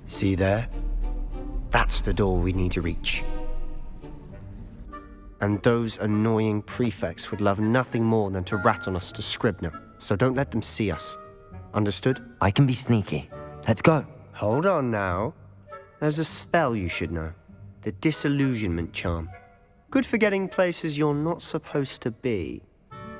See there? That's the door we need to reach. And those annoying prefects would love nothing more than to rat on us to Scribner, so don't let them see us. Understood? I can be sneaky. Let's go. Hold on now. There's a spell you should know. The Disillusionment Charm. Good for getting places you're not supposed to be.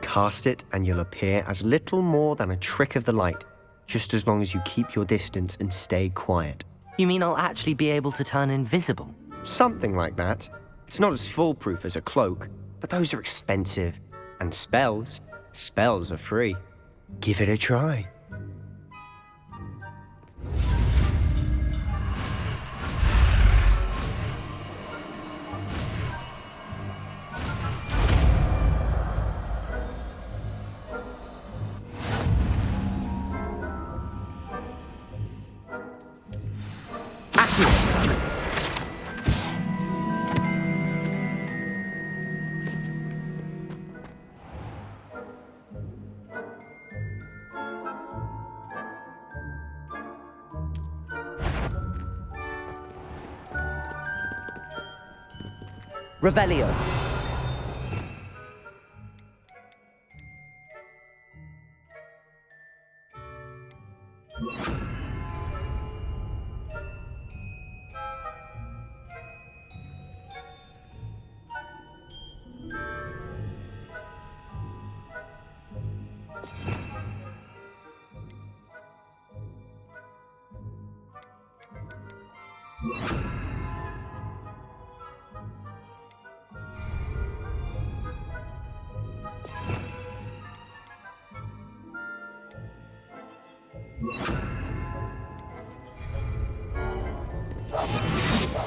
Cast it and you'll appear as little more than a trick of the light, just as long as you keep your distance and stay quiet. You mean I'll actually be able to turn invisible? Something like that. It's not as foolproof as a cloak, but those are expensive. And spells are free. Give it a try. Revelio.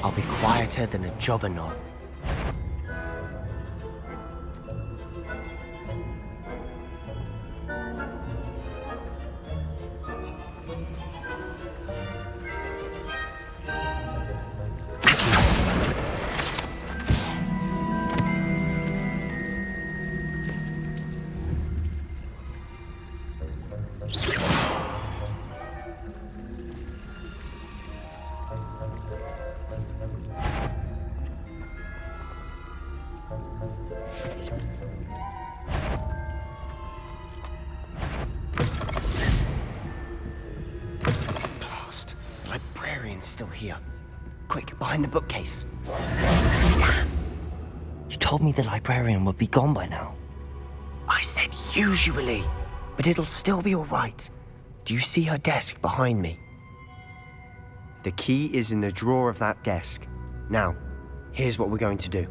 I'll be quieter than a jobberknoll. Blast! The librarian's still here. Quick, behind the bookcase. You told me the librarian would be gone by now. I said usually, but it'll still be all right. Do you see her desk behind me? The key is in the drawer of that desk. Now, here's what we're going to do.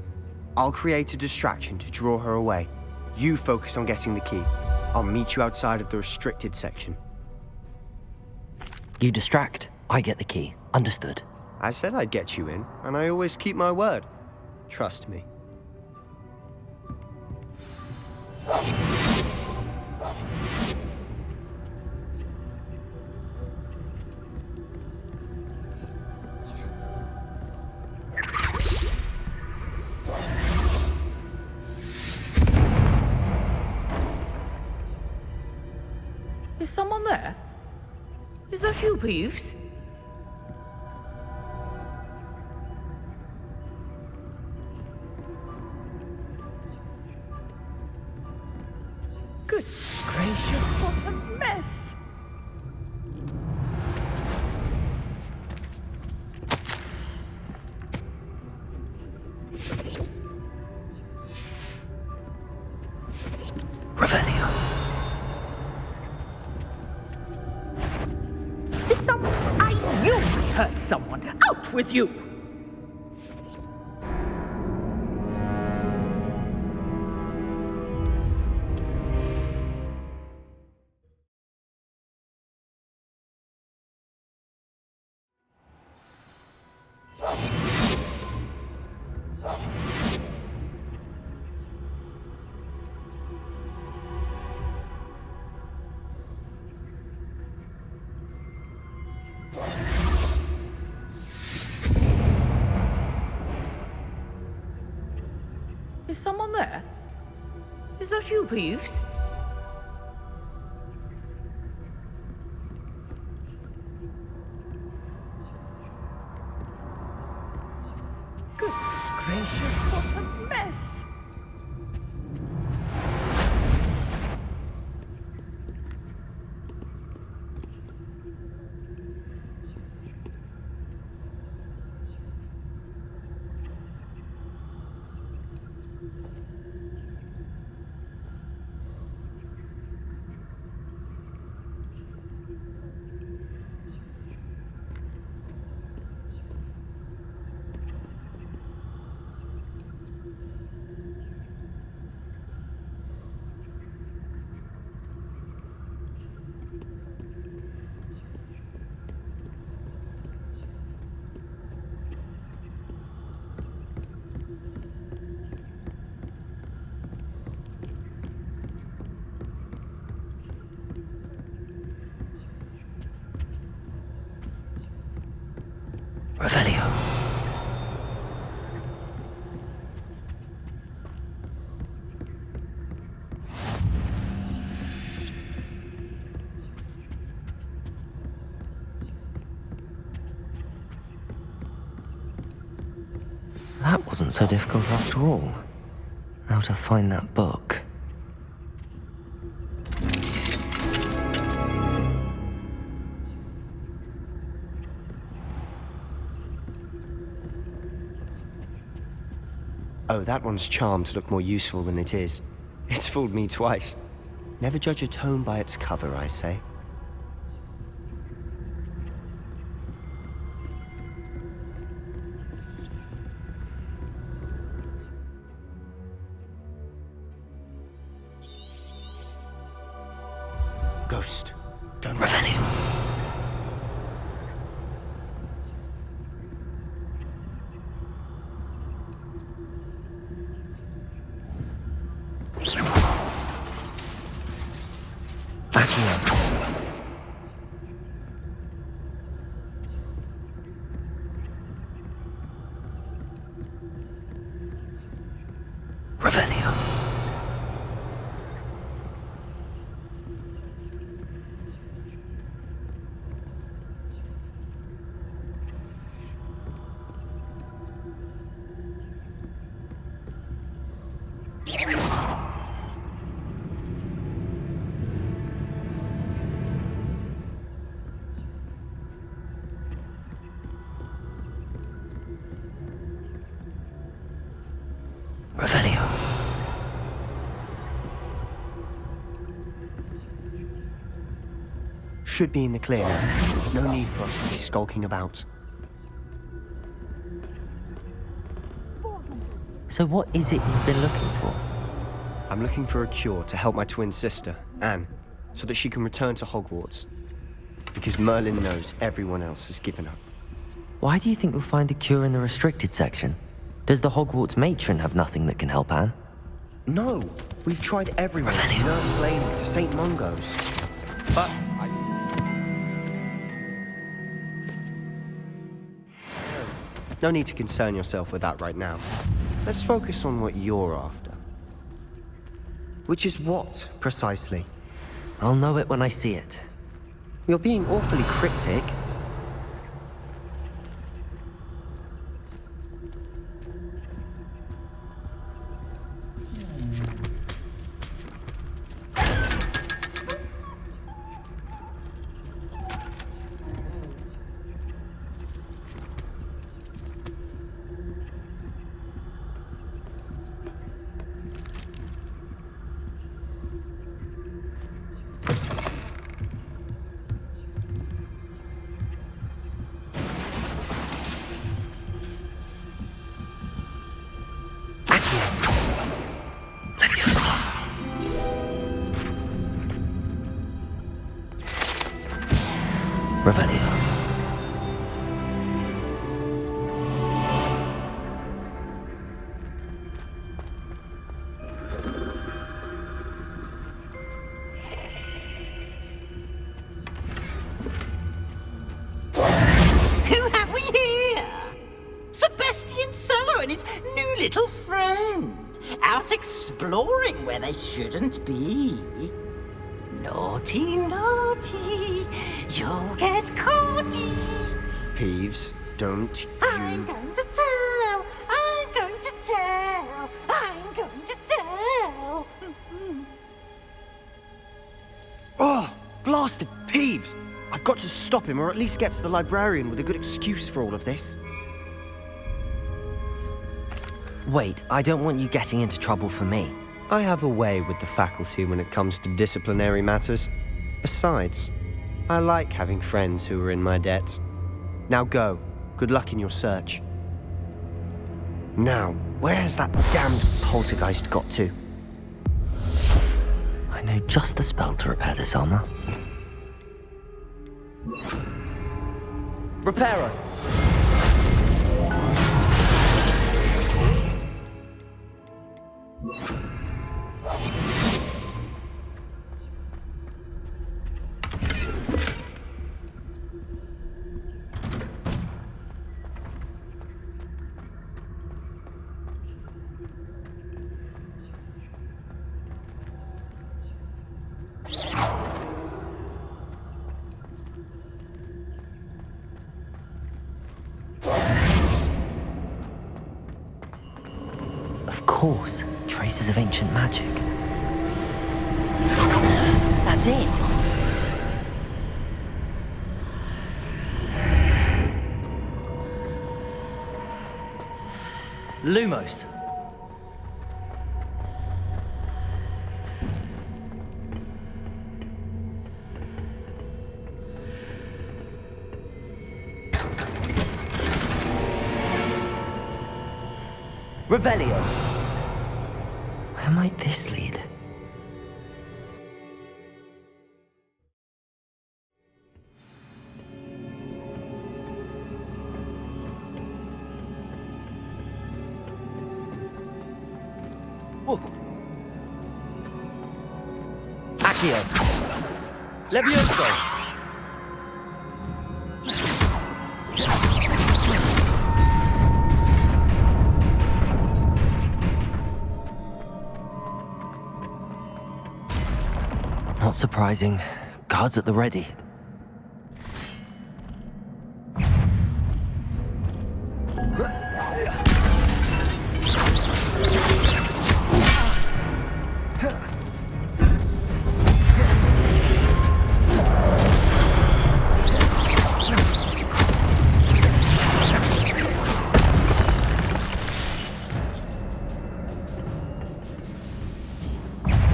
I'll create a distraction to draw her away. You focus on getting the key. I'll meet you outside of the restricted section. You distract, I get the key. Understood. I said I'd get you in, and I always keep my word. Trust me. Is someone there? Is that you, Peeves? Good gracious, what a mess! Revelio. You hurt someone! Out with you! Is someone there? Is that you, Peeves? Goodness gracious, what a mess! Revelio. That wasn't so difficult after all. Now to find that book. Oh, that one's charmed to look more useful than it is. It's fooled me twice. Never judge a tome by its cover, I say. Ghost, don't Revelio. Revelio. Revelio. Should be in the clear now. No need for us to be skulking about. So what is it you've been looking for? I'm looking for a cure to help my twin sister, Anne, so that she can return to Hogwarts. Because Merlin knows everyone else has given up. Why do you think we'll find a cure in the restricted section? Does the Hogwarts matron have nothing that can help Anne? No! We've tried everywhere. Revelio. Nurse Blaney to St. Mungo's. But no need to concern yourself with that right now. Let's focus on what you're after. Which is what, precisely? I'll know it when I see it. You're being awfully cryptic. Revelio. Who have we here? Sebastian Cellar and his new little friend. Out exploring where they shouldn't be. Naughty, naughty, you'll get caughty. Peeves, don't I'm you... going to tell. I've got to stop him, or at least get to the librarian with a good excuse for all of this. Wait, I don't want you getting into trouble for me. I have a way with the faculty when it comes to disciplinary matters. Besides, I like having friends who are in my debt. Now go. Good luck in your search. Now, where has that damned poltergeist got to? I know just the spell to repair this armor. Reparo! Of course, traces of ancient magic. That's it! Lumos. Revelio. Where might this lead? Whoa. Accio. Levioso. Not surprising. Guards at the ready.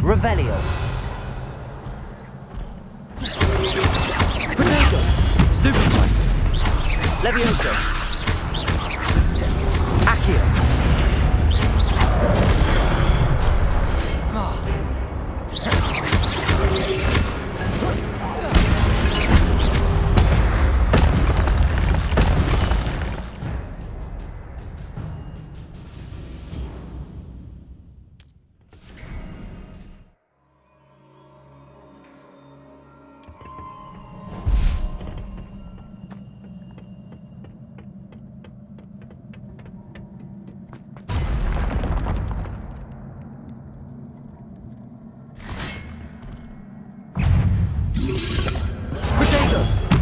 Revelio. Protego. Stupefy. Levioso. Accio.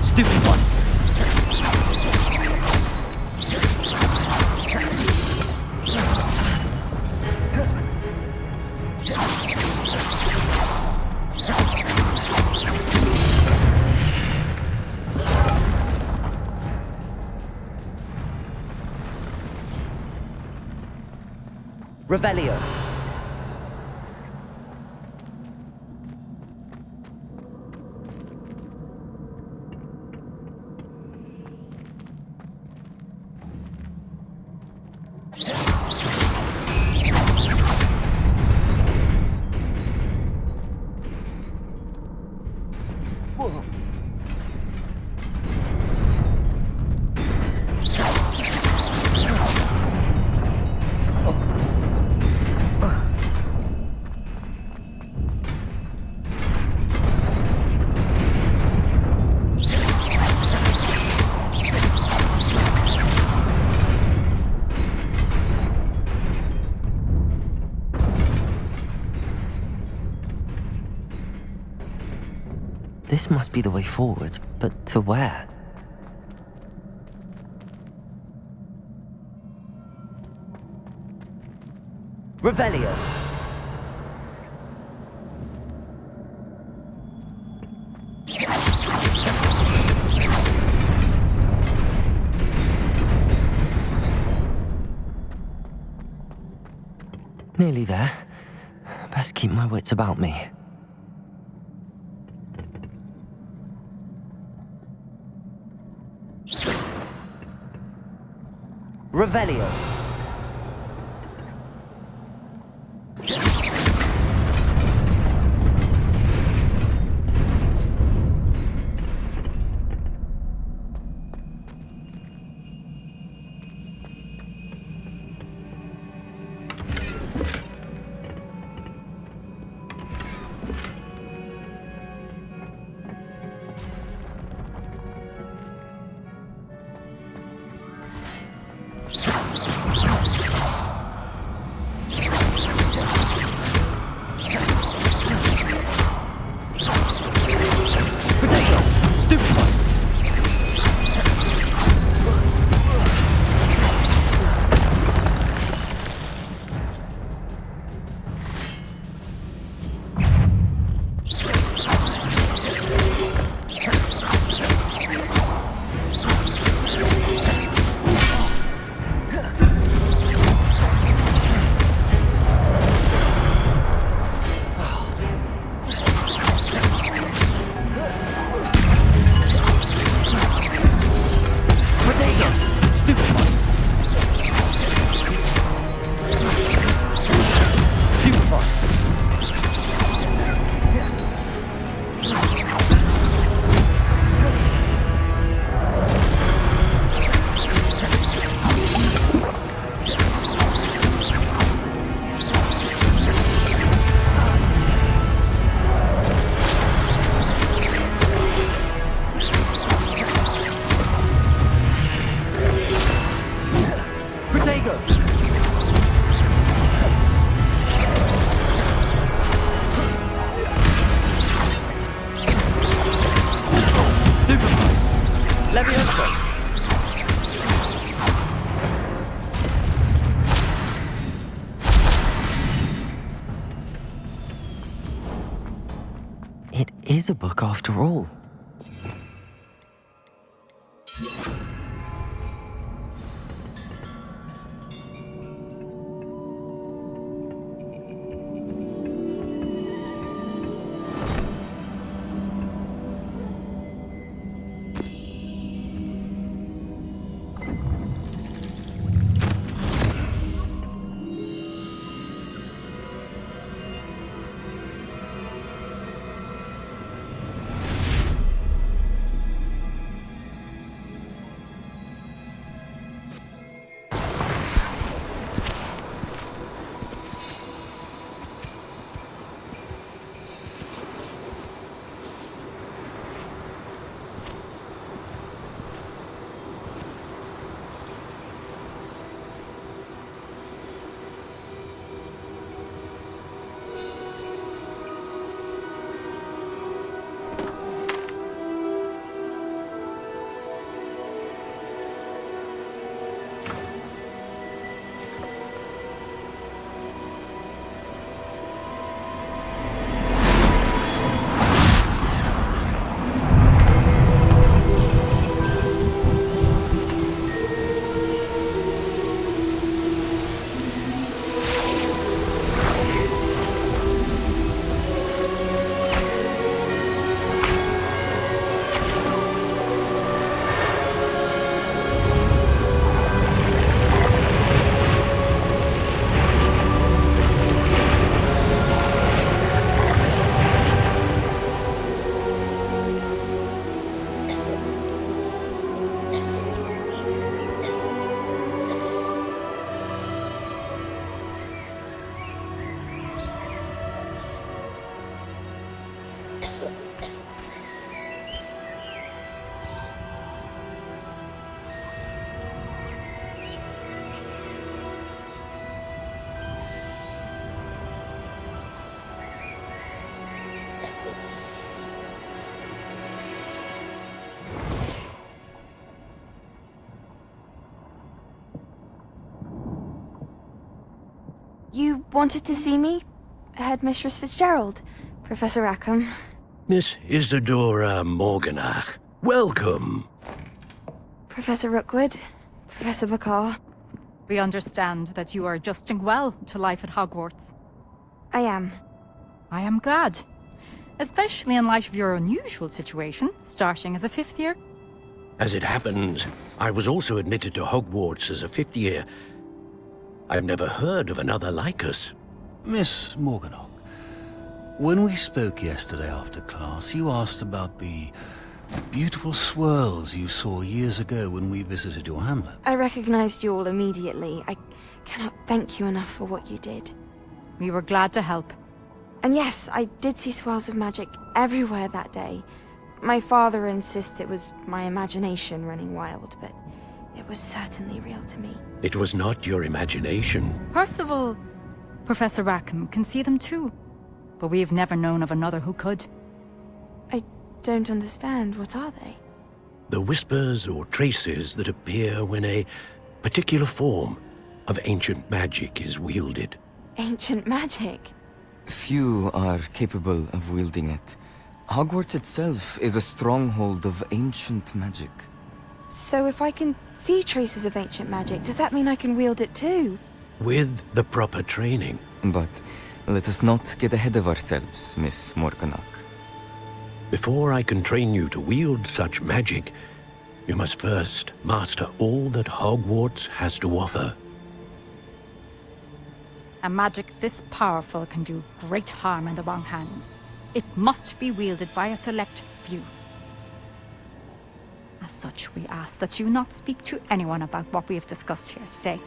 Stupid one. Revelio. This must be the way forward, but to where? Revelio. Nearly there. Best keep my wits about me. Revelio. It is a book after all. You wanted to see me? Headmistress Fitzgerald, Professor Rackham. Miss Isadora Morganach, welcome. Professor Rookwood, Professor Bakar. We understand that you are adjusting well to life at Hogwarts. I am. I am glad. Especially in light of your unusual situation, starting as a 5th year. As it happens, I was also admitted to Hogwarts as a 5th year. I've never heard of another like us. Miss Morganach, when we spoke yesterday after class, you asked about the beautiful swirls you saw years ago when we visited your hamlet. I recognized you all immediately. I cannot thank you enough for what you did. We were glad to help. And yes, I did see swirls of magic everywhere that day. My father insists it was my imagination running wild, but it was certainly real to me. It was not your imagination. Percival, Professor Rackham can see them too. But we have never known of another who could. I don't understand. What are they? The whispers or traces that appear when a particular form of ancient magic is wielded. Ancient magic? Few are capable of wielding it. Hogwarts itself is a stronghold of ancient magic. So if I can see traces of ancient magic, does that mean I can wield it too? With the proper training. But let us not get ahead of ourselves, Miss Morganach. Before I can train you to wield such magic, you must first master all that Hogwarts has to offer. A magic this powerful can do great harm in the wrong hands. It must be wielded by a select few. As such, we ask that you not speak to anyone about what we have discussed here today.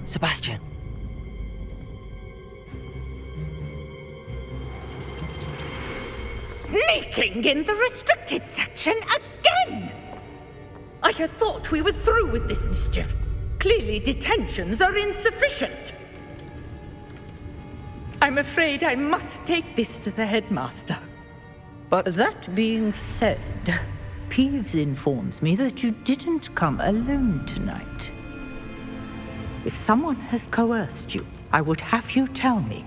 Sebastian. Sneaking in the restricted section again! I had thought we were through with this mischief. Clearly detentions are insufficient. I'm afraid I must take this to the headmaster. But That being said, Peeves informs me that you didn't come alone tonight. If someone has coerced you, I would have you tell me.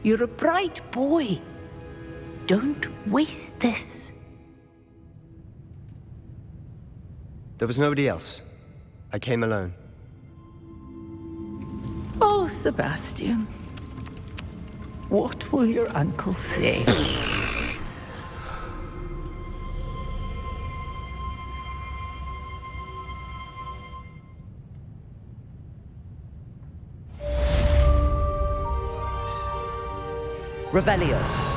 You're a bright boy. Don't waste this. there was nobody else. I came alone. Oh, Sebastian. What will your uncle say? Revelio.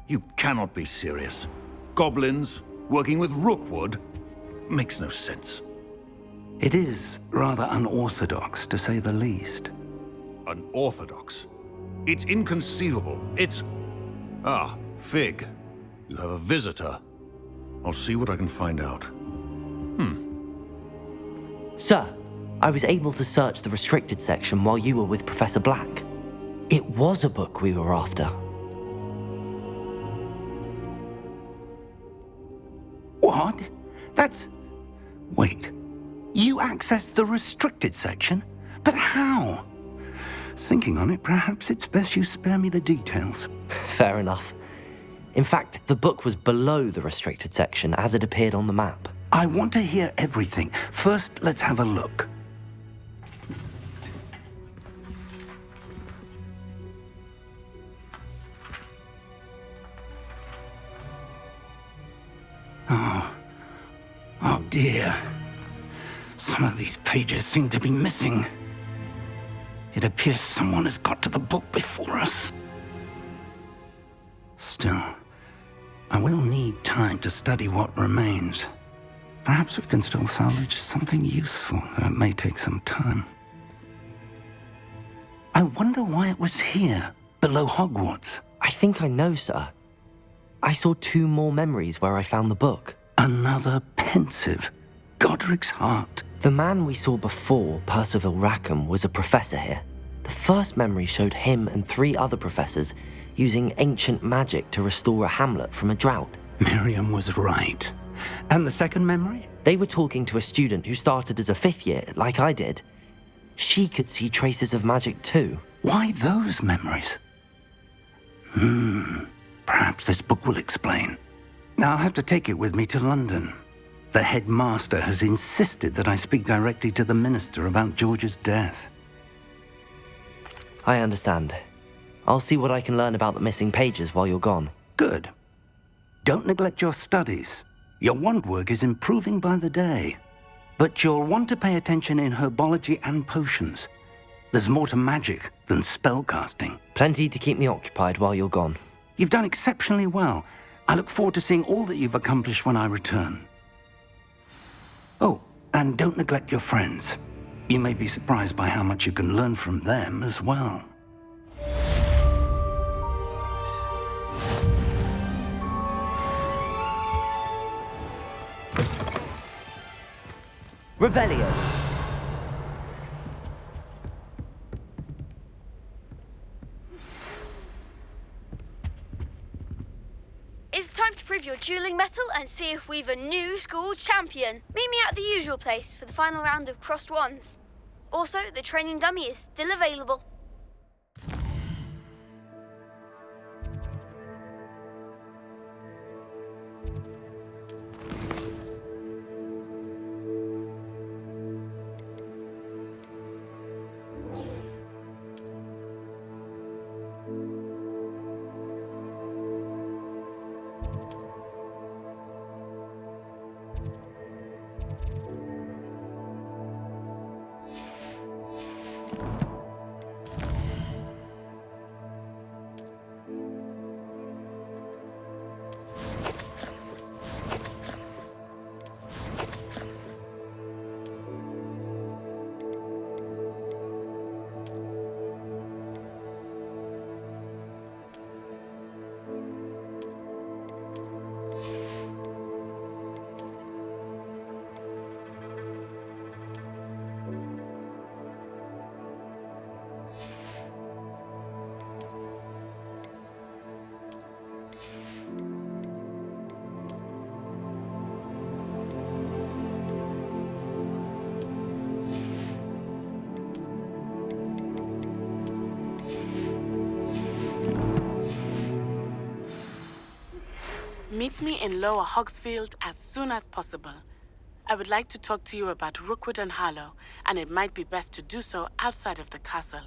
You cannot be serious. Goblins working with Rookwood makes no sense. It is rather unorthodox, to say the least. Unorthodox? It's inconceivable. It's... Ah, Fig. You have a visitor. I'll see what I can find out. Sir, I was able to search the restricted section while you were with Professor Black. It was a book we were after. What? That's... Wait. You accessed the restricted section? But how? Thinking on it, perhaps it's best you spare me the details. Fair enough. In fact, the book was below the restricted section as it appeared on the map. I want to hear everything. First, let's have a look. Oh dear. Some of these pages seem to be missing. It appears someone has got to the book before us. Still, I will need time to study what remains. Perhaps we can still salvage something useful, though it may take some time. I wonder why it was here, below Hogwarts. I think I know, sir. I saw 2 more memories where I found the book. Another pensive. Godric's heart. The man we saw before, Percival Rackham, was a professor here. The first memory showed him and 3 other professors using ancient magic to restore a hamlet from a drought. Miriam was right. And the second memory? They were talking to a student who started as a 5th year, like I did. She could see traces of magic too. Why those memories? Perhaps this book will explain. I'll have to take it with me to London. The headmaster has insisted that I speak directly to the minister about George's death. I understand. I'll see what I can learn about the missing pages while you're gone. Good. Don't neglect your studies. Your wand work is improving by the day. But you'll want to pay attention in herbology and potions. There's more to magic than spellcasting. Plenty to keep me occupied while you're gone. You've done exceptionally well. I look forward to seeing all that you've accomplished when I return. Oh, and don't neglect your friends. You may be surprised by how much you can learn from them as well. Revelio. It's time to prove your dueling mettle and see if we've a new school champion. Meet me at the usual place for the final round of crossed wands. Also, the training dummy is still available. Meet me in Lower Hogsfield as soon as possible. I would like to talk to you about Rookwood and Harlow, and it might be best to do so outside of the castle.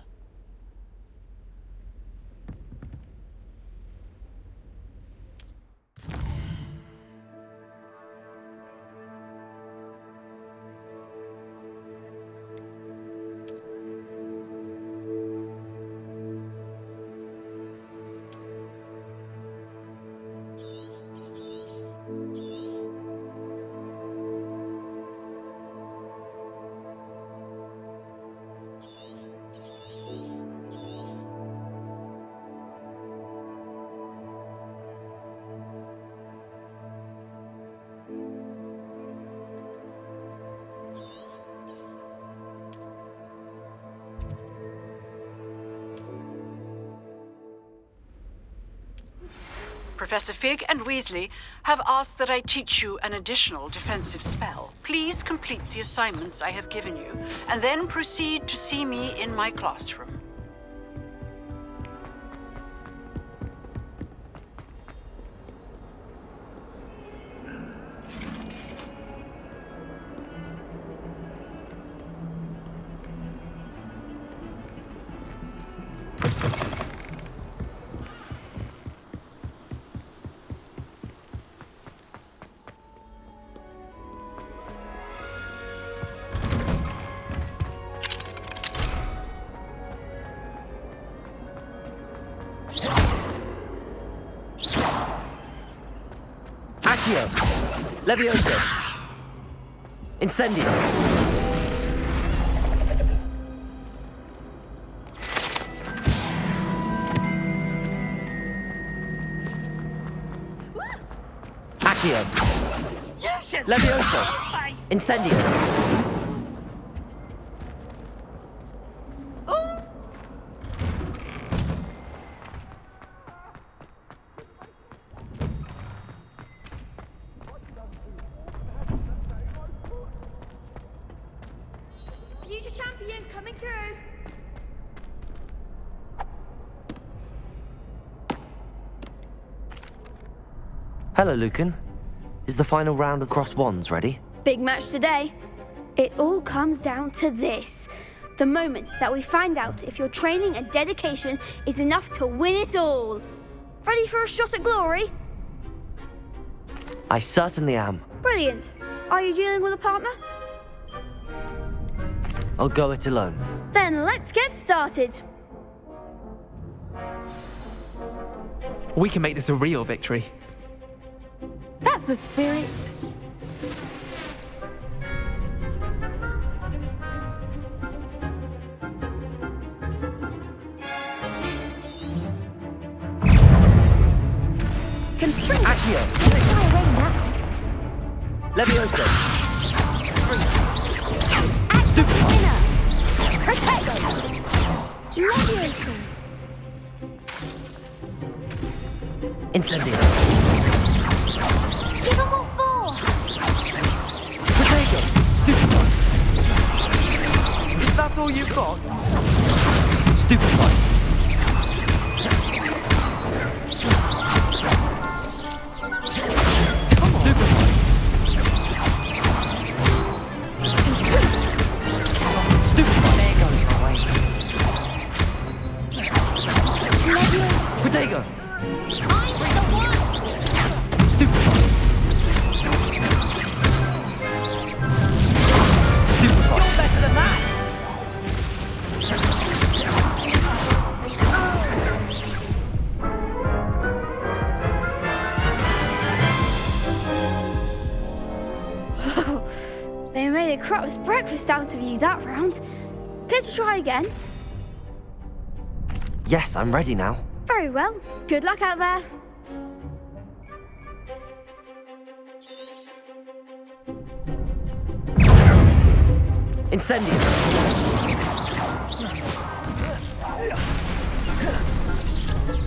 Professor Fig and Weasley have asked that I teach you an additional defensive spell. Please complete the assignments I have given you, and then proceed to see me in my classroom. Accio! Levioso! Incendio! Accio! Levioso! Incendio! Future champion coming through. Hello, Lucan. Is the final round of Crossed Wands ready? Big match today. It all comes down to this. The moment that we find out if your training and dedication is enough to win it all. Ready for a shot at glory? I certainly am. Brilliant. Are you dealing with a partner? I'll go it alone. Then let's get started. We can make this a real victory. That's the spirit. Accio! Levioso! Stupefy! Levioso! Incendio! Give them what for! Potato! Stupefy! Is that all you've got? Stupefy! Potato! Stupefy! Stupefy! You're better than that! They made a crap's breakfast out of you that round. Care to try again? Yes, I'm ready now. Very well. Good luck out there. Incendio!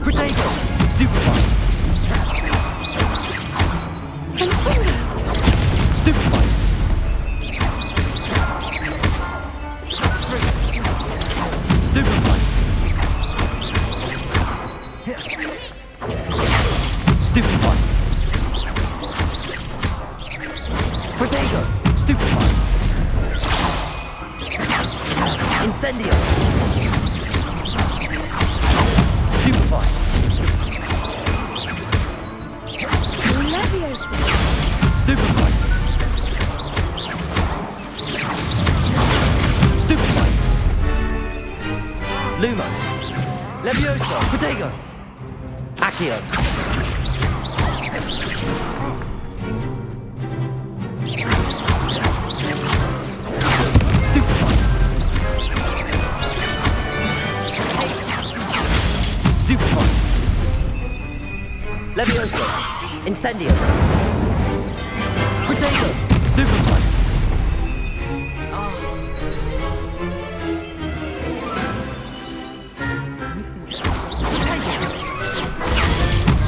Potato! Stupefy! Stupefy! Stupefy! Stupefy! Potato! Stupefy! Incendio! Stupefy! Levioso! Stupefy! Stupefy! Lumos! Levioso! Potato! Accio! Stupefy! Stupefy! Levioso! Incendio! Potato! Stupefy!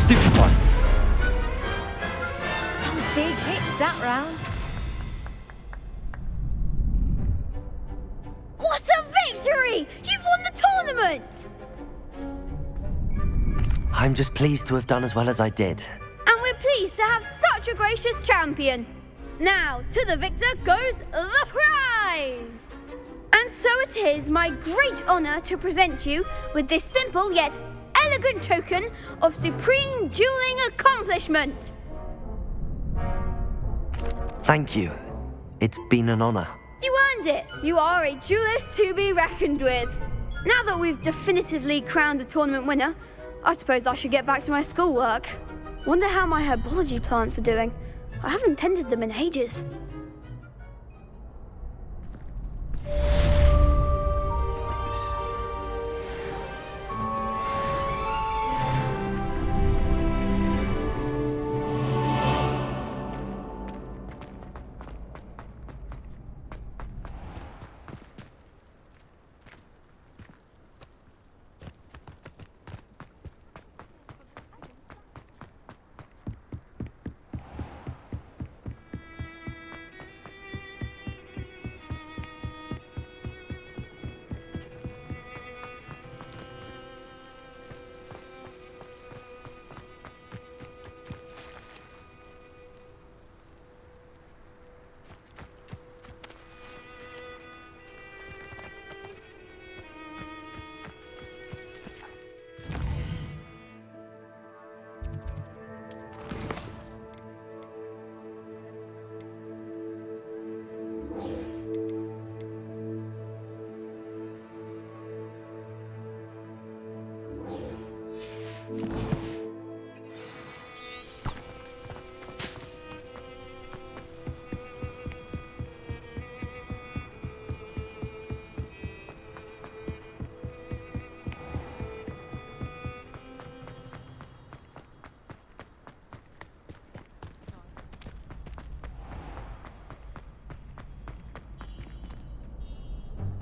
Stupefy! that round. What a victory! You've won the tournament! I'm just pleased to have done as well as I did. And we're pleased to have such a gracious champion. Now, to the victor goes the prize! And so it is my great honour to present you with this simple yet elegant token of supreme dueling accomplishment. Thank you. It's been an honor. You earned it. You are a duelist to be reckoned with. Now that we've definitively crowned the tournament winner, I suppose I should get back to my schoolwork. Wonder how my herbology plants are doing. I haven't tended them in ages.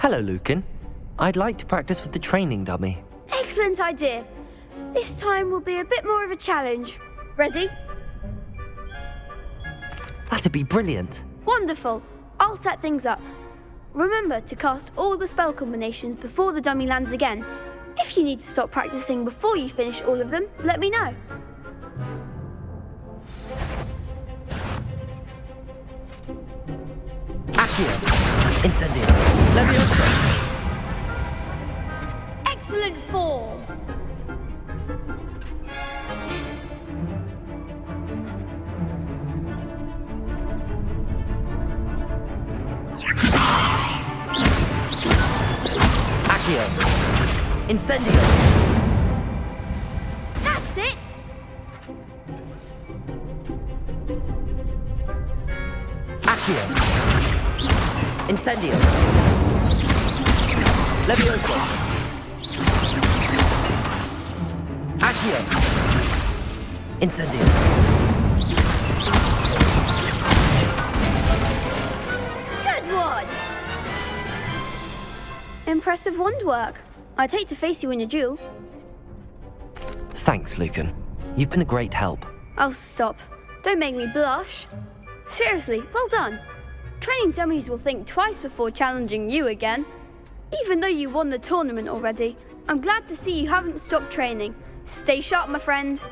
Hello, Lucan. I'd like to practice with the training dummy. Excellent idea. This time will be a bit more of a challenge. Ready? That'd be brilliant. Wonderful. I'll set things up. Remember to cast all the spell combinations before the dummy lands again. If you need to stop practicing before you finish all of them, let me know. Accio. Incendio. Leviosa. Excellent form. Accio. Incendio. That's it. Accio. Incendio. Leviosa. Accio. Incendio. Good one. Impressive wand work. I'd hate to face you in a duel. Thanks, Lucan. You've been a great help. Oh, stop. Don't make me blush. Seriously, well done. Training dummies will think twice before challenging you again. Even though you won the tournament already, I'm glad to see you haven't stopped training. Stay sharp, my friend.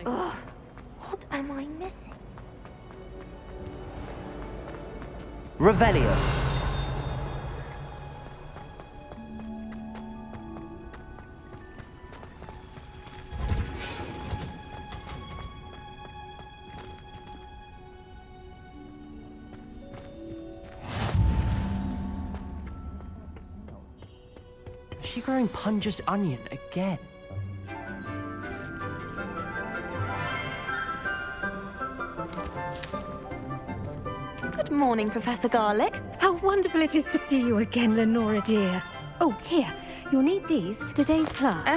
Ugh, what am I missing? Revelio. Is she growing Punja's onion again? Good morning, Professor Garlick. How wonderful it is to see you again, Lenora dear. Oh, here. You'll need these for today's class.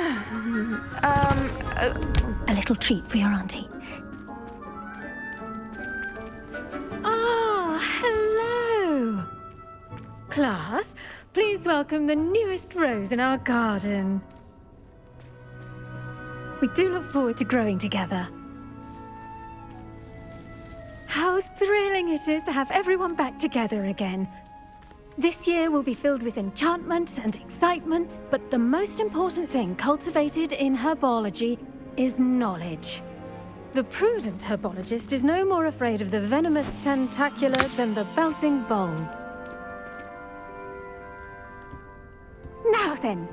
A little treat for your auntie. Ah, hello. Class, please welcome the newest rose in our garden. We do look forward to growing together. How thrilling it is to have everyone back together again. This year will be filled with enchantment and excitement, but the most important thing cultivated in herbology is knowledge. The prudent herbologist is no more afraid of the venomous tentacula than the bouncing bulb. Now then,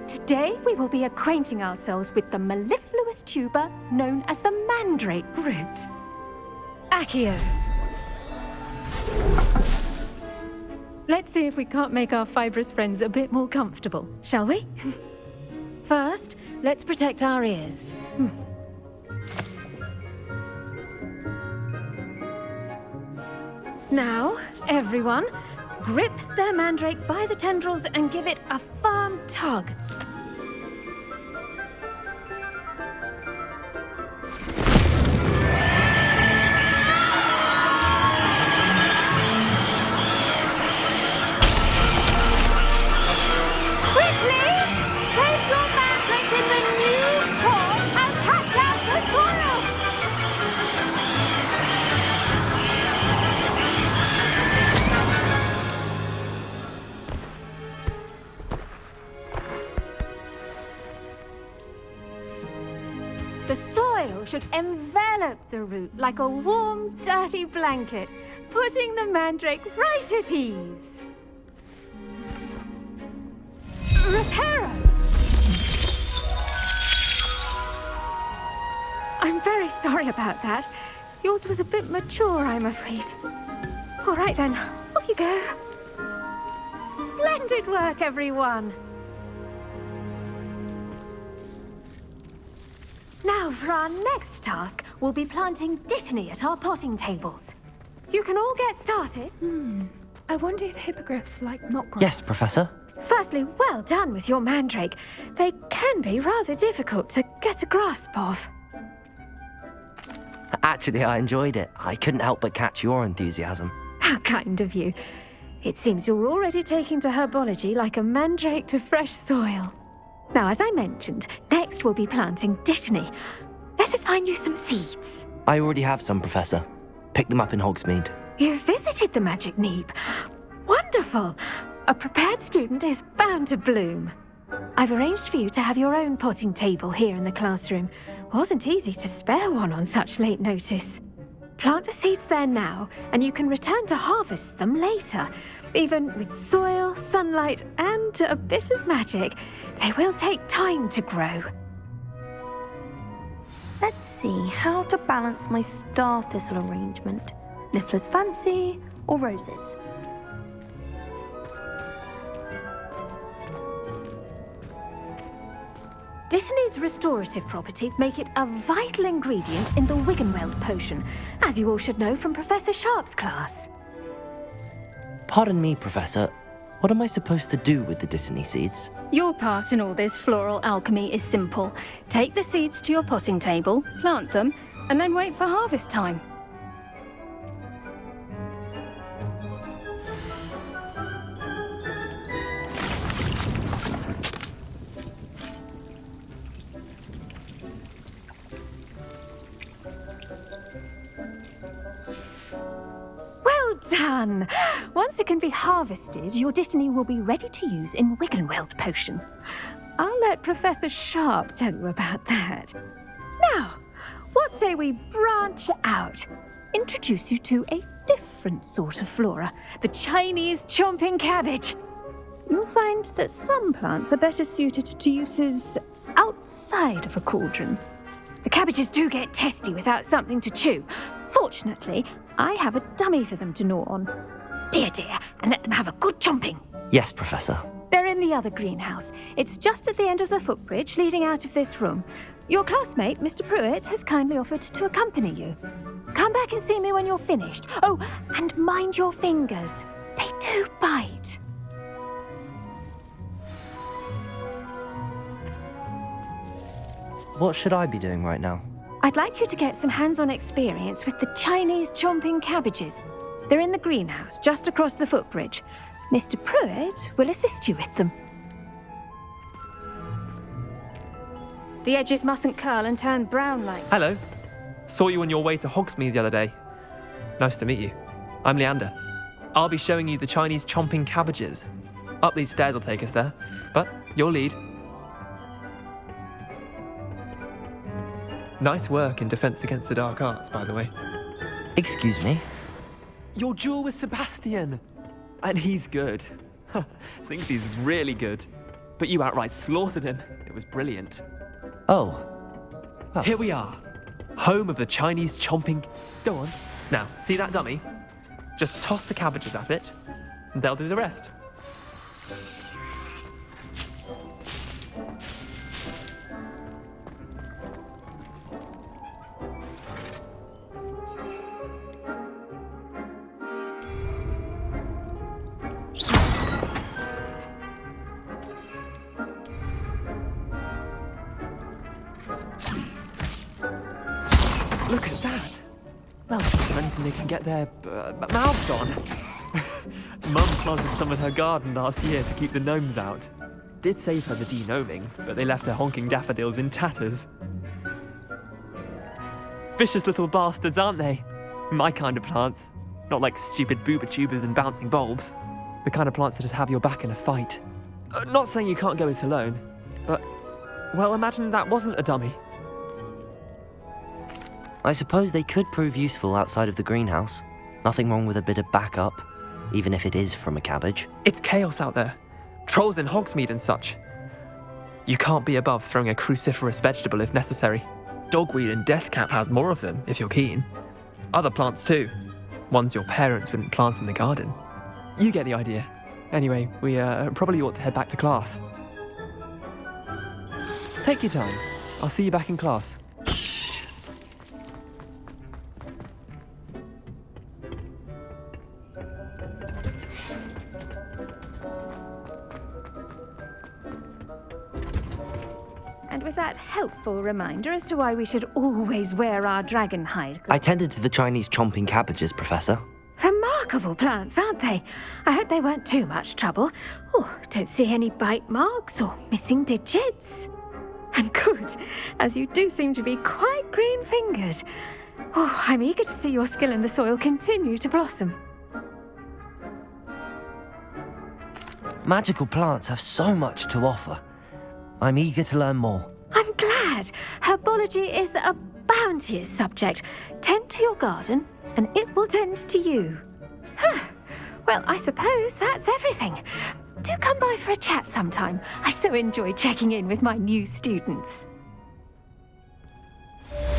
today we will be acquainting ourselves with the mellifluous tuber known as the mandrake root. Accio. Let's see if we can't make our fibrous friends a bit more comfortable, shall we? First, let's protect our ears. Now, everyone, grip their mandrake by the tendrils and give it a firm tug. The soil should envelop the root like a warm, dirty blanket, putting the mandrake right at ease. Reparo! I'm very sorry about that. Yours was a bit mature, I'm afraid. All right then, off you go. Splendid work, everyone. Now, for our next task, we'll be planting dittany at our potting tables. You can all get started. I wonder if hippogriffs like knotgrass. Yes, Professor. Firstly, well done with your mandrake. They can be rather difficult to get a grasp of. Actually, I enjoyed it. I couldn't help but catch your enthusiasm. How kind of you. It seems you're already taking to herbology like a mandrake to fresh soil. Now, as I mentioned, next we'll be planting dittany. Let us find you some seeds. I already have some, Professor. Picked them up in Hogsmeade. You visited the Magic Neep. Wonderful! A prepared student is bound to bloom. I've arranged for you to have your own potting table here in the classroom. Wasn't easy to spare one on such late notice. Plant the seeds there now, and you can return to harvest them later. Even with soil, sunlight, and a bit of magic, they will take time to grow. Let's see how to balance my star thistle arrangement. Niffler's fancy or roses? Dittany's restorative properties make it a vital ingredient in the Wiggenweld potion, as you all should know from Professor Sharp's class. Pardon me, Professor. What am I supposed to do with the dittany seeds? Your part in all this floral alchemy is simple. Take the seeds to your potting table, plant them, and then wait for harvest time. Well done! Once it can be harvested, your dittany will be ready to use in Wiggenweld potion. I'll let Professor Sharp tell you about that. Now, what say we branch out? Introduce you to a different sort of flora, the Chinese chomping cabbage. You'll find that some plants are better suited to uses outside of a cauldron. The cabbages do get testy without something to chew. Fortunately, I have a dummy for them to gnaw on. Be a dear and let them have a good chomping. Yes, Professor. They're in the other greenhouse. It's just at the end of the footbridge leading out of this room. Your classmate, Mr. Pruitt, has kindly offered to accompany you. Come back and see me when you're finished. Oh, and mind your fingers. They do bite. What should I be doing right now? I'd like you to get some hands-on experience with the Chinese chomping cabbages. They're in the greenhouse, just across the footbridge. Mr. Pruitt will assist you with them. The edges mustn't curl and turn brown like... Hello. Saw you on your way to Hogsmeade the other day. Nice to meet you. I'm Leander. I'll be showing you the Chinese chomping cabbages. Up these stairs will take us there, but you'll lead. Nice work in Defense Against the Dark Arts, by the way. Excuse me? Your duel with Sebastian! And he's good. Thinks he's really good. But you outright slaughtered him. It was brilliant. Oh. Here we are. Home of the Chinese chomping... Go on. Now, see that dummy? Just toss the cabbages at it, and they'll do the rest. Look at that! Well, anything they can get their mouths on. Mum planted some in her garden last year to keep the gnomes out. Did save her the de-gnoming, but they left her honking daffodils in tatters. Vicious little bastards, aren't they? My kind of plants. Not like stupid booba tubers and bouncing bulbs. The kind of plants that just have your back in a fight. Not saying you can't go it alone, but... Well, imagine that wasn't a dummy. I suppose they could prove useful outside of the greenhouse. Nothing wrong with a bit of backup, even if it is from a cabbage. It's chaos out there. Trolls in Hogsmeade and such. You can't be above throwing a cruciferous vegetable if necessary. Dogweed and deathcap has more of them, if you're keen. Other plants too. Ones your parents wouldn't plant in the garden. You get the idea. Anyway, we probably ought to head back to class. Take your time. I'll see you back in class. And with that helpful reminder as to why we should always wear our dragon hide. I tended to the Chinese chomping cabbages, Professor. Remarkable plants, aren't they? I hope they weren't too much trouble. Oh, don't see any bite marks or missing digits. And good, as you do seem to be quite green-fingered. Oh, I'm eager to see your skill in the soil continue to blossom. Magical plants have so much to offer. I'm eager to learn more. I'm glad. Herbology is a bounteous subject. Tend to your garden, and it will tend to you. Well, I suppose that's everything. Do come by for a chat sometime. I so enjoy checking in with my new students. Those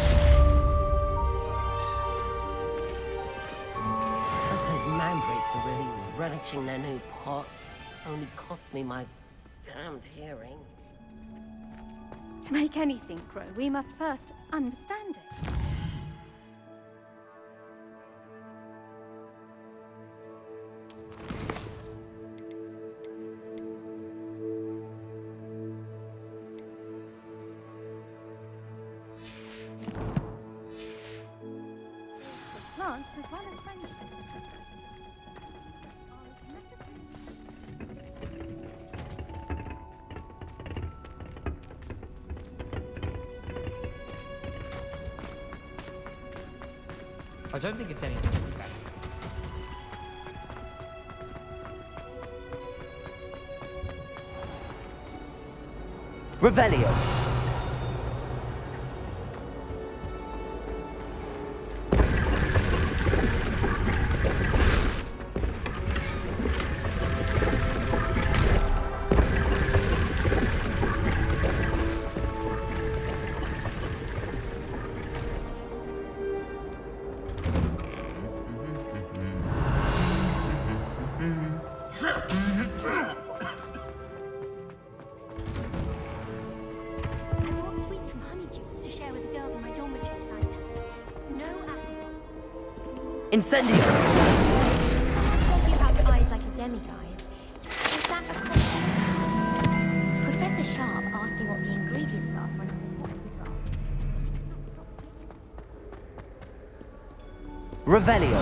mandrakes are really relishing their new pots. Only cost me my damned hearing. To make anything grow, we must first understand it. Plants as well as vegetables. I don't think it's anything bad. Revelio. Incendio! Because you have eyes like a demiguise, is that a compliment? Professor Sharp asked me what the ingredients are for an Revelio!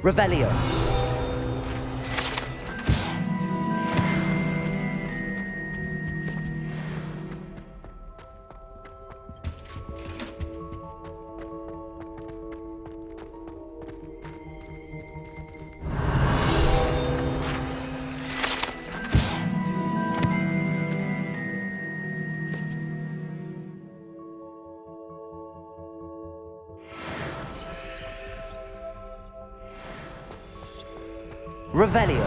Revelio. Revelio.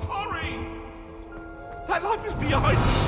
Sorry! That life is behind me!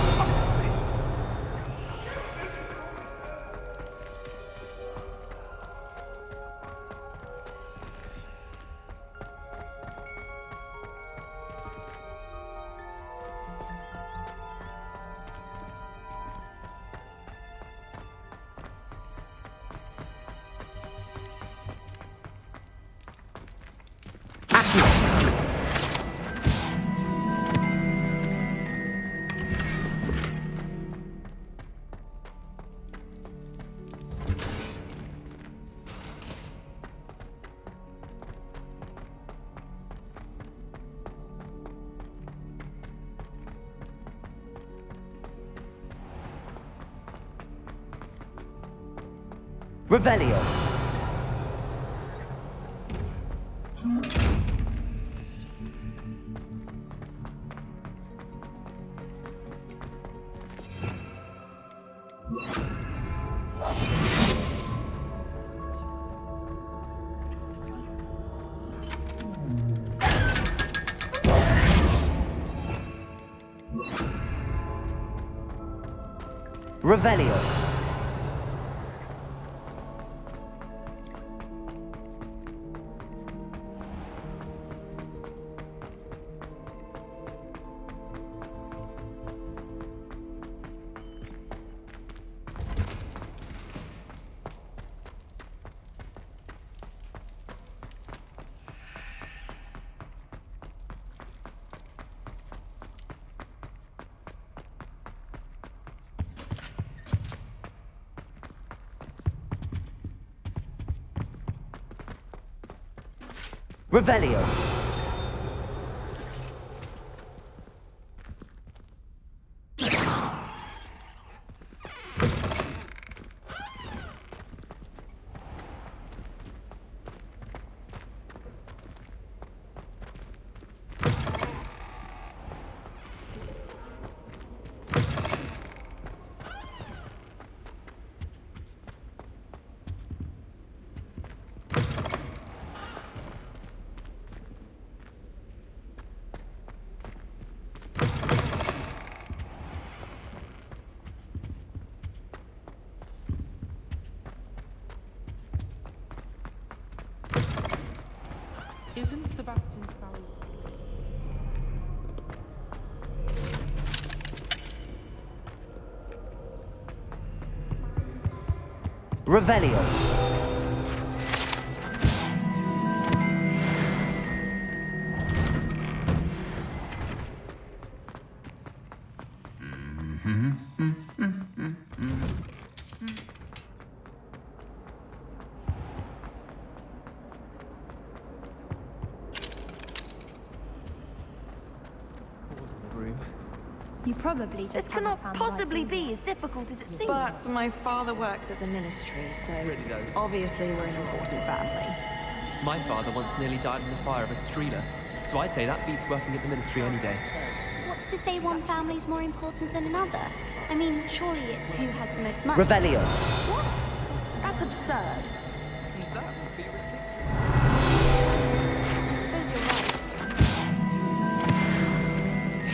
Revelio. Revelio. Revelio. Isn't Sebastian found? Revelio. You probably just This haven't cannot found the right possibly reason. be as difficult as it seems. But my father worked at the ministry, so obviously we're an important family. My father once nearly died in the fire of a streeler, so I'd say that beats working at the ministry any day. What's to say one family's more important than another? I mean, surely it's who has the most money. Revelio. What? That's absurd.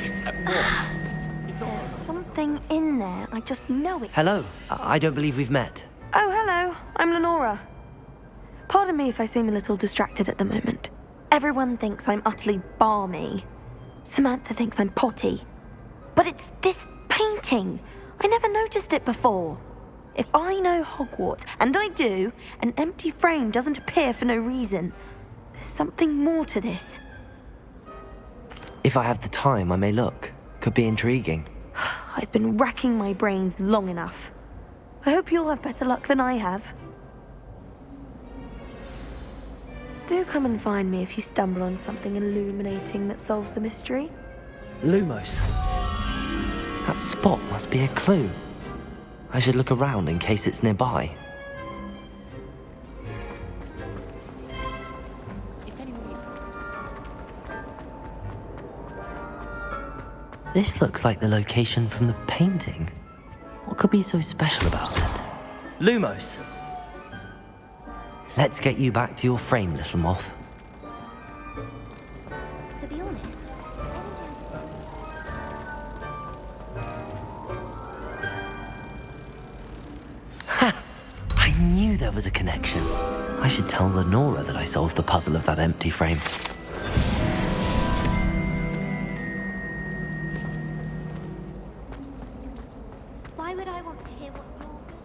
Except what? There's something in there. I just know it. Hello. I don't believe we've met. Oh, hello. I'm Lenora. Pardon me if I seem a little distracted at the moment. Everyone thinks I'm utterly balmy. Samantha thinks I'm potty. But it's this painting. I never noticed it before. If I know Hogwarts, and I do, an empty frame doesn't appear for no reason. There's something more to this. If I have the time, I may look. Could be intriguing. I've been racking my brains long enough. I hope you'll have better luck than I have. Do come and find me if you stumble on something illuminating that solves the mystery. Lumos. That spot must be a clue. I should look around in case it's nearby. This looks like the location from the painting. What could be so special about it? Lumos! Let's get you back to your frame, little moth. To be honest, I knew there was a connection. I should tell Lenora that I solved the puzzle of that empty frame. why would I want to hear what you're good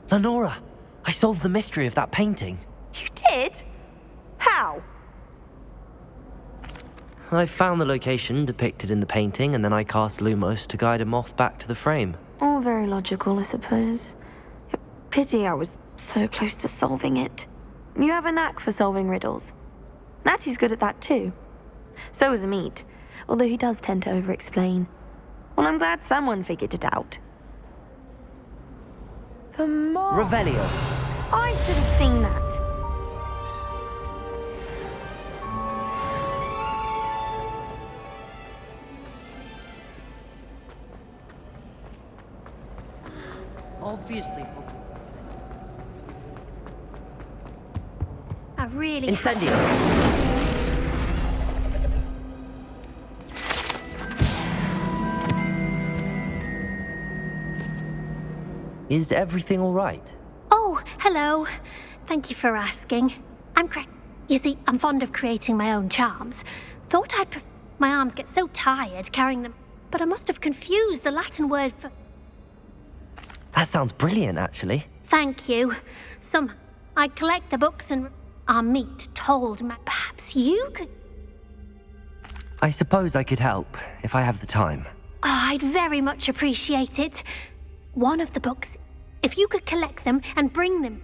at? Lenora, I solved the mystery of that painting. You did? How? I found the location depicted in the painting, and then I cast Lumos to guide a moth back to the frame. All very logical, I suppose. Pity I was so close to solving it. You have a knack for solving riddles. Natty's good at that too. So is Meat, although he does tend to over-explain. Well, I'm glad someone figured it out. The moth! Revelio. I should have seen that. Obviously. I really Incendio. Is everything all right? Oh, hello. Thank you for asking. I'm correct. You see, I'm fond of creating my own charms. Thought my arms get so tired carrying them, but I must have confused the Latin word for... That sounds brilliant, actually. Thank you. I collect the books and our Meat told me perhaps you could... I suppose I could help, if I have the time. Oh, I'd very much appreciate it. One of the books, if you could collect them and bring them